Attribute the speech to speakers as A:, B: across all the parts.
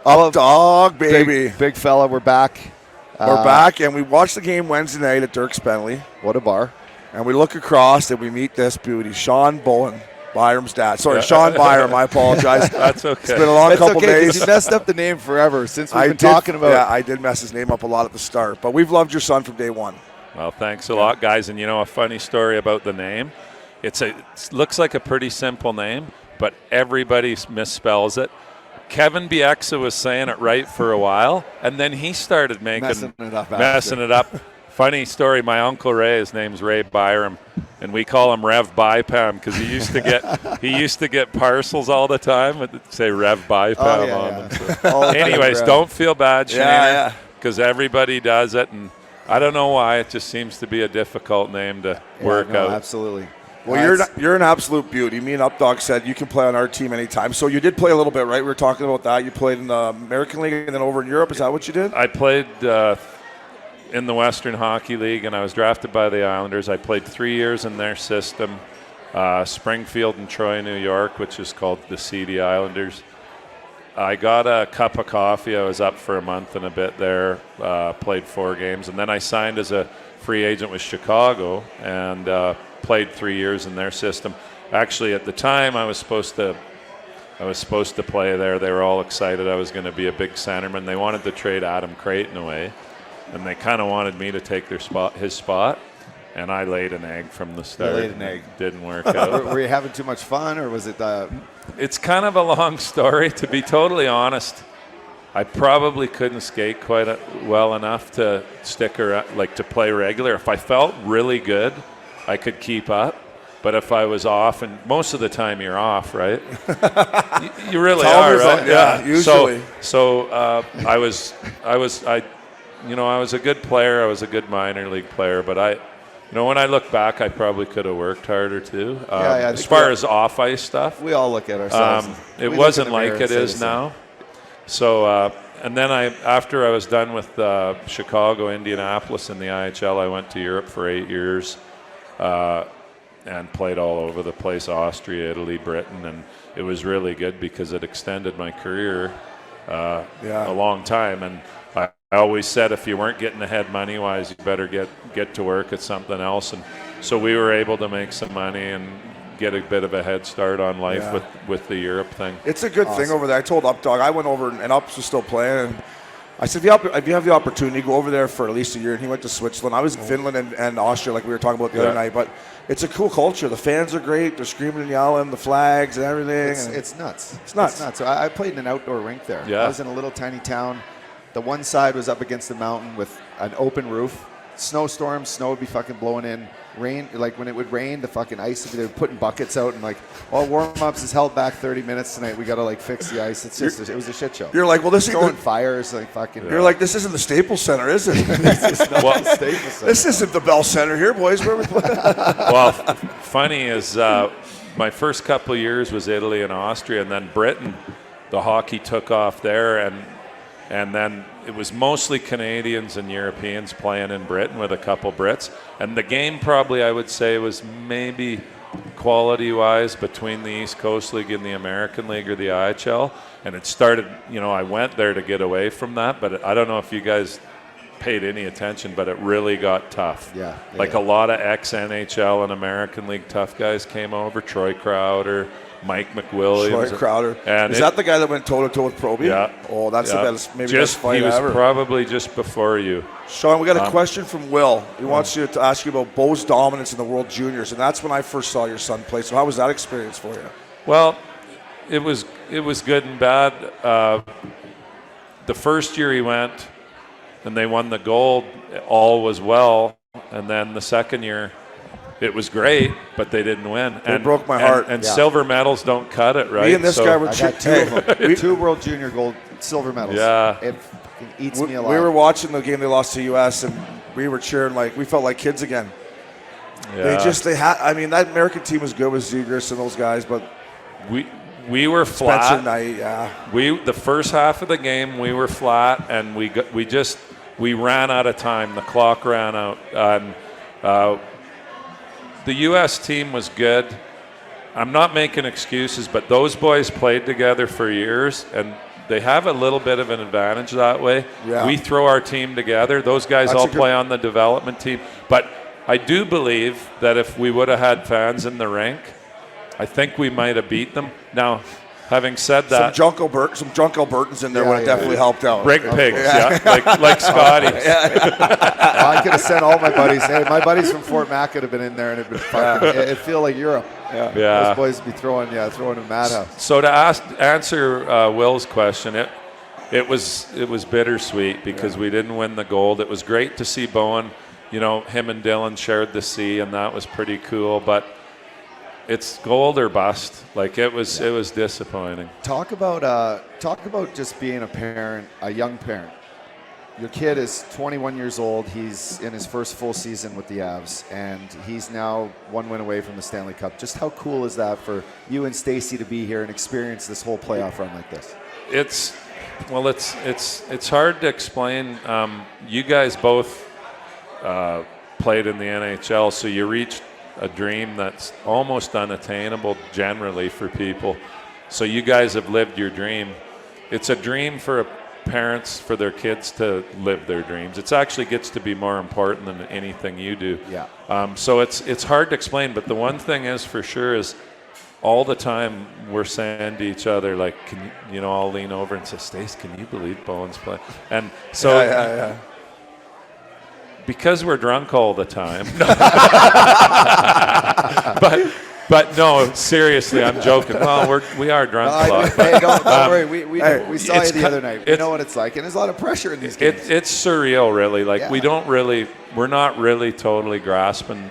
A: Up dog, baby.
B: Big fella, we're back.
A: We're back, and we watched the game Wednesday night at Dirk Spenley.
B: What a bar.
A: And we look across, and we meet this beauty, Shawn Bowen, Byram's dad. Sorry, Shawn Byram, I apologize.
C: That's okay.
A: It's been a long couple days.
B: You messed up the name forever since we've been talking about it.
A: Yeah, I did mess his name up a lot at the start, but we've loved your son from day one.
C: Well, thanks a lot, guys. And a funny story about the name. It looks like a pretty simple name, but everybody misspells it. Kevin Bieksa was saying it right for a while, and then he started messing it up. Funny story, my Uncle Ray, his name's Ray Byram, and we call him Rev Bypam because he used to get parcels all the time that say Rev Bypam on them. So. Anyways, don't feel bad, Shane, because everybody does it, and I don't know why. It just seems to be a difficult name to work out.
B: Absolutely.
A: Well, you're an absolute beauty. Me and Updog said you can play on our team anytime. So you did play a little bit, right? We were talking about that. You played in the American League and then over in Europe. Is that what you did?
C: I played in the Western Hockey League, and I was drafted by the Islanders. I played 3 years in their system, Springfield and Troy, New York, which is called the Seedy Islanders. I got a cup of coffee. I was up for a month and a bit there, played 4 games, and then I signed as a free agent with Chicago and played 3 years in their system. Actually, at the time, I was supposed to play there. They were all excited I was going to be a big centerman. They wanted to trade Adam Creighton away, and they kind of wanted me to take his spot. And I laid an egg from the start.
B: You laid an egg.
C: Didn't work out.
B: Were you having too much fun, or was it?
C: It's kind of a long story, to be totally honest. I probably couldn't skate quite well enough to stick around, like to play regular. If I felt really good, I could keep up. But if I was off, and most of the time you're off, right? you really are, right?
A: Yeah, usually.
C: So I was a good player. I was a good minor league player, but when I look back, I probably could have worked harder too. As far as off ice stuff,
B: we all look at ourselves.
C: It wasn't like it is now. So, and then after I was done with Chicago, Indianapolis in the IHL, I went to Europe for 8 years and played all over the place, Austria, Italy, Britain, and it was really good because it extended my career a long time. And I always said if you weren't getting ahead money-wise, you better get to work at something else. And so we were able to make some money and get a bit of a head start on life with the Europe thing.
A: It's a good thing over there. I told Updog, I went over, and Ups was still playing, and I said, if you have the opportunity, go over there for at least a year. And he went to Switzerland. I was in Finland and Austria, like we were talking about the other night. But it's a cool culture. The fans are great. They're screaming and yelling, the flags and everything.
B: It's nuts.
A: It's nuts.
B: So I played in an outdoor rink there.
C: Yeah.
B: I was in a little tiny town. The one side was up against the mountain with an open roof. Snowstorms, snow would be fucking blowing in. Rain, like when it would rain, the fucking ice would be, they were putting buckets out and all warm-ups is held back 30 minutes tonight. We got to fix the ice. It was a shit show.
A: You're like, well, this is
B: throwing fires, fucking.
A: You're like, this isn't the Staples Center, is it?
B: The Staples Center.
A: This isn't the Bell Center here, boys. Where we play?
C: Well, funny is my first couple of years was Italy and Austria, and then Britain. The hockey took off there, and then it was mostly Canadians and Europeans playing in Britain with a couple Brits. And the game probably, I would say, was maybe quality-wise between the East Coast League and the American League or the IHL. And it started, I went there to get away from that. But I don't know if you guys paid any attention, but it really got tough.
B: Yeah.
C: A lot of ex-NHL and American League tough guys came over, Troy Crowder, Mike McWilliams.
A: Troy Crowder.
C: And
A: is that the guy that went toe-to-toe with Proby?
C: Yeah.
A: Oh, that's the best, maybe best fight
C: he was
A: ever.
C: Probably just before you.
A: Shawn, we got a question from Will. He wants you to ask you about Bo's dominance in the World Juniors, and that's when I first saw your son play. So how was that experience for you?
C: Well, it was good and bad. The first year he went, and they won the gold, all was well. And then the second year, it was great, but they didn't win.
A: It broke my heart.
C: And silver medals don't cut it, right?
A: Me and this guy were
B: I got two of them. 2 World Junior gold silver medals.
C: Yeah.
B: It eats me alive.
A: We were watching the game they lost to the U.S., and we were cheering we felt like kids again.
C: Yeah.
A: That American team was good with Zegras and those guys, but
C: we were flat.
A: Spencer Knight,
C: the first half of the game we were flat, and we ran out of time. The clock ran out. The U.S. team was good. I'm not making excuses, but those boys played together for years, and they have a little bit of an advantage that way.
A: Yeah.
C: We throw our team together. Those guys
A: That's
C: all
A: a good-
C: play on the development team. But I do believe that if we would have had fans in the rink, I think we might have beat them. Now, having said
A: Some
C: that,
A: drunk Albertans in there would have definitely helped out.
C: rig pigs, like Scotty.
B: I could have sent all my buddies. Hey, my buddies from Fort Mac could have been in there, and it'd been fucking. It'd feel like Europe.
C: Yeah.
B: Those boys would be throwing a madhouse.
C: So to answer Will's question, it was bittersweet because we didn't win the gold. It was great to see Bowen. Him and Dylan shared the C, and that was pretty cool. But it's gold or bust. Like it was disappointing.
B: Talk about just being a parent, a young parent. Your kid is 21 years old. He's in his first full season with the Avs, and he's now one win away from the Stanley Cup. Just how cool is that for you and Stacey to be here and experience this whole playoff run like this?
C: It's hard to explain. You guys both played in the NHL, so you reached a dream that's almost unattainable generally for people. So you guys have lived your dream. It's a dream for parents, for their kids to live their dreams. It actually gets to be more important than anything you do.
B: Yeah.
C: So it's hard to explain, but the one thing is for sure is all the time we're saying to each other, like, I'll lean over and say, Stace, can you believe Bowen's playing? And so
A: Yeah.
C: because we're drunk all the time. but no, seriously, I'm joking. Well, we are drunk a lot.
B: Hey, don't worry. We saw you the other night. We
C: it's-
B: know what it's like, and there's a lot of pressure in these games.
C: It's surreal, really. Like
B: Yeah.
C: we're not really totally grasping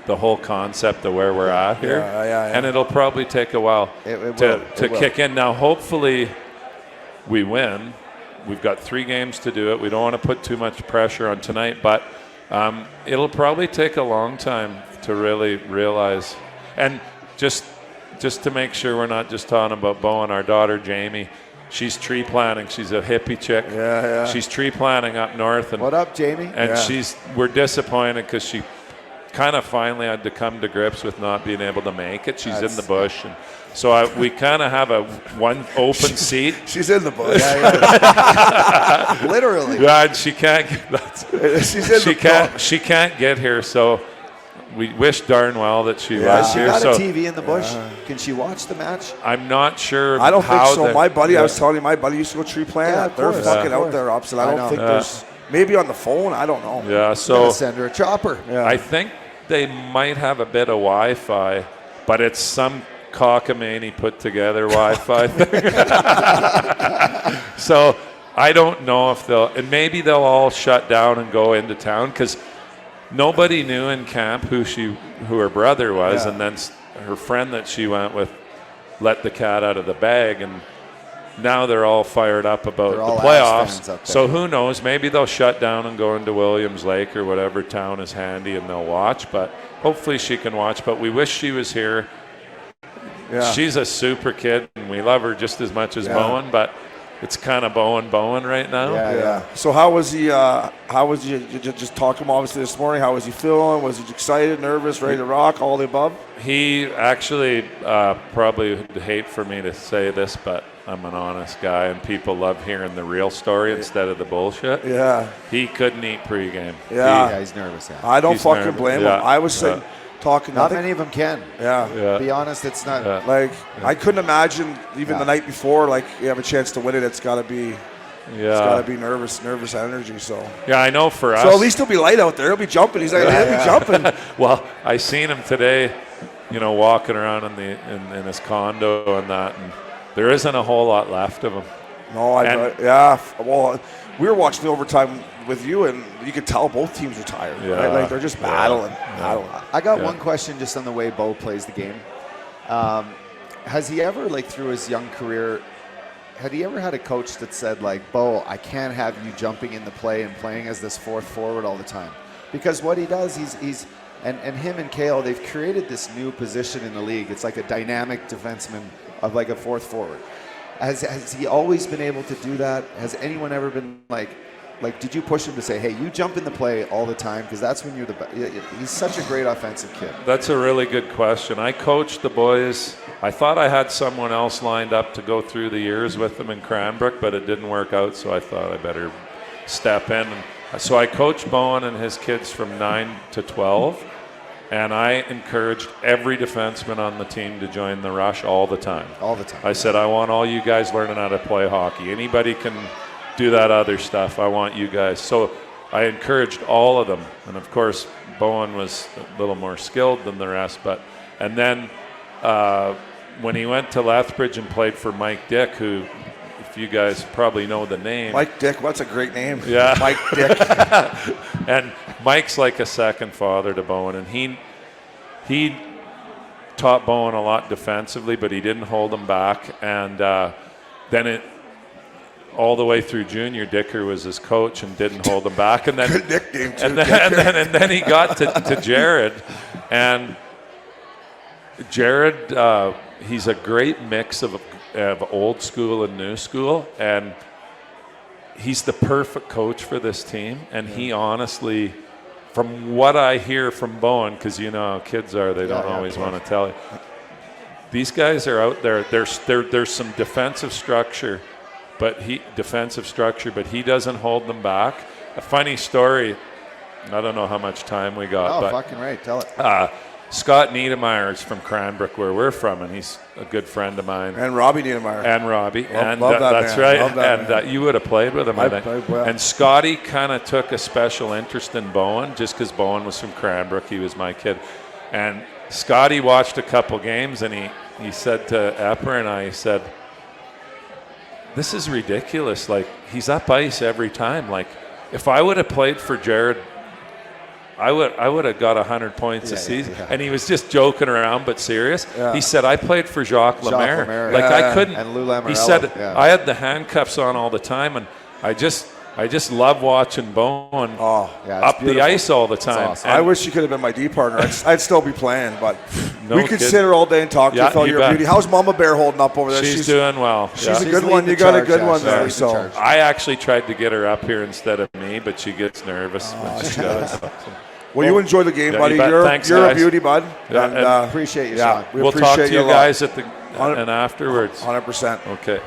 C: the whole concept of where we're at here.
A: Yeah.
C: And it'll probably take a while
B: It will.
C: to
B: It will.
C: kick in. Now, hopefully we win. We've got 3 games to do it. We don't want to put too much pressure on tonight, but it'll probably take a long time to really realize. And just to make sure we're not just talking about Bowen, our daughter Jamie, she's tree planting. She's a hippie chick.
A: Yeah.
C: She's tree planting up north. And,
B: What up, Jamie?
C: and we're disappointed because she kind of finally had to come to grips with not being able to make it. She's in the bush. And so we kind of have one open seat.
A: She's in the bush.
B: Literally.
C: Yeah, and she can't.
A: She's in the bush.
C: She can't get here. So we wish darn well that she was
B: She
C: here.
B: got
C: So
B: a TV in the bush. Can she watch the match?
C: I'm not sure.
A: I don't think
C: how
A: so.
C: the-
A: My buddy, I was telling you, my buddy used to go tree plant.
B: Yeah, of
A: They're
B: course.
A: fucking
B: Yeah.
A: out there opposite. I
B: I
A: don't
B: know.
A: think there's maybe on the phone. I don't know.
C: Yeah.
B: Gotta
C: So
B: send her a chopper.
A: Yeah.
C: I think they might have a bit of Wi-Fi, but it's some cockamamie put together Wi-Fi thing. So I don't know if and maybe they'll all shut down and go into town because nobody knew in camp who her brother was, and then her friend that she went with let the cat out of the bag, and now they're all fired up about
B: They're all
C: the
B: Avs
C: playoffs.
B: fans up there.
C: So who knows? Maybe they'll shut down and go into Williams Lake or whatever town is handy, and they'll watch. But hopefully she can watch. But we wish she was here.
A: Yeah.
C: She's a super kid, and we love her just as much as Bowen. But it's kind of Bowen right now.
B: Yeah.
A: So how was he? How was you just talked to him obviously this morning? How was he feeling? Was he excited, nervous, ready to rock? All the above.
C: He actually probably would hate for me to say this, but I'm an honest guy, and people love hearing the real story instead of the bullshit.
A: Yeah.
C: He couldn't eat pregame.
A: Yeah.
B: He's nervous. Yeah.
A: I don't
C: He's
A: fucking
C: nervous.
A: blame
C: Yeah.
A: him. I was saying, talking.
B: Not
A: I think-
B: many of them can.
A: Yeah.
B: Be honest, it's not.
C: Yeah.
A: Like I couldn't imagine even
B: Yeah.
A: the night before. Like you have a chance to win it. It's got to be.
C: Yeah.
A: It's got to be nervous energy. So.
C: Yeah, I know for us.
A: So at least he'll be light out there. He'll be jumping. He's like, he'll be jumping.
C: Well, I seen him today, walking around in his condo and that, and there isn't a whole lot left of him.
A: No, yeah. Well, we were watching the overtime with you, and you could tell both teams are tired.
C: Yeah.
A: Right? Like they're just battling.
B: I got one question just on the way Bo plays the game. Has he ever, like through his young career, had he ever had a coach that said, like, Bo, I can't have you jumping in the play and playing as this fourth forward all the time? Because what he does, he's and him and Kale, they've created this new position in the league. It's like a dynamic defenseman of like a fourth forward. Has he always been able to do that? Has anyone ever been like, Like, did you push him to say, hey, you jump in the play all the time because that's when you're the best? He's such a great offensive kid.
C: That's a really good question. I coached the boys. I thought I had someone else lined up to go through the years with them in Cranbrook, but it didn't work out, so I thought I better step in. And so I coached Bowen and his kids from 9 to 12, and I encouraged every defenseman on the team to join the rush all the time.
B: All the time.
C: I said, I want all you guys learning how to play hockey. Anybody can do that other stuff. I want you guys. So I encouraged all of them. And of course, Bowen was a little more skilled than the rest. And then when he went to Lethbridge and played for Mike Dick, who, if you guys probably know the name.
A: Mike Dick, what's a great name?
C: Yeah.
A: Mike Dick.
C: And Mike's like a second father to Bowen. And he taught Bowen a lot defensively, but he didn't hold him back. And then all the way through junior, Dicker was his coach and didn't hold him back. And then,
A: Good nickname, too.
C: and then he got to Jared. And Jared, he's a great mix of old school and new school. And he's the perfect coach for this team. And he honestly, from what I hear from Bowen, because you know how kids are, they don't always want to tell you. These guys are out there. There's some defensive structure. But he doesn't hold them back. A funny story. I don't know how much time we got.
B: Oh, fucking right. Tell it.
C: Scott Niedermeyer is from Cranbrook, where we're from, and he's a good friend of mine.
A: And Robbie Niedermeyer.
C: And Robbie.
A: Love that
C: that's
A: man.
C: right.
A: Love that
C: and you would have played with him, I think.
A: played well.
C: And Scotty kind of took a special interest in Bowen, just because Bowen was from Cranbrook. He was my kid. And Scotty watched a couple games, and he said to Epper and I, he said, this is ridiculous. Like, he's up ice every time. Like, if I would have played for Jared, I would have got 100 points a season. Yeah. And he was just joking around, but serious. Yeah. He said, I played for Jacques Lemaire. Like, I couldn't.
B: And Lou Lamoriello.
C: He said, I had the handcuffs on all the time, and I just love watching Bowen up the ice all the time.
A: Awesome. I wish you could have been my D partner. I'd still be playing, but we could sit here all day and talk to you about your beauty. How's Mama Bear holding up over there?
C: She's doing well.
A: She's a good one. You got a good one there. So
C: I actually tried to get her up here instead of me, but she gets nervous when she does.
A: Well, you enjoy the game, buddy. You're a beauty, bud.
B: Yeah, and appreciate you, Shawn.
C: We'll talk to you guys and afterwards.
A: 100%.
C: Okay.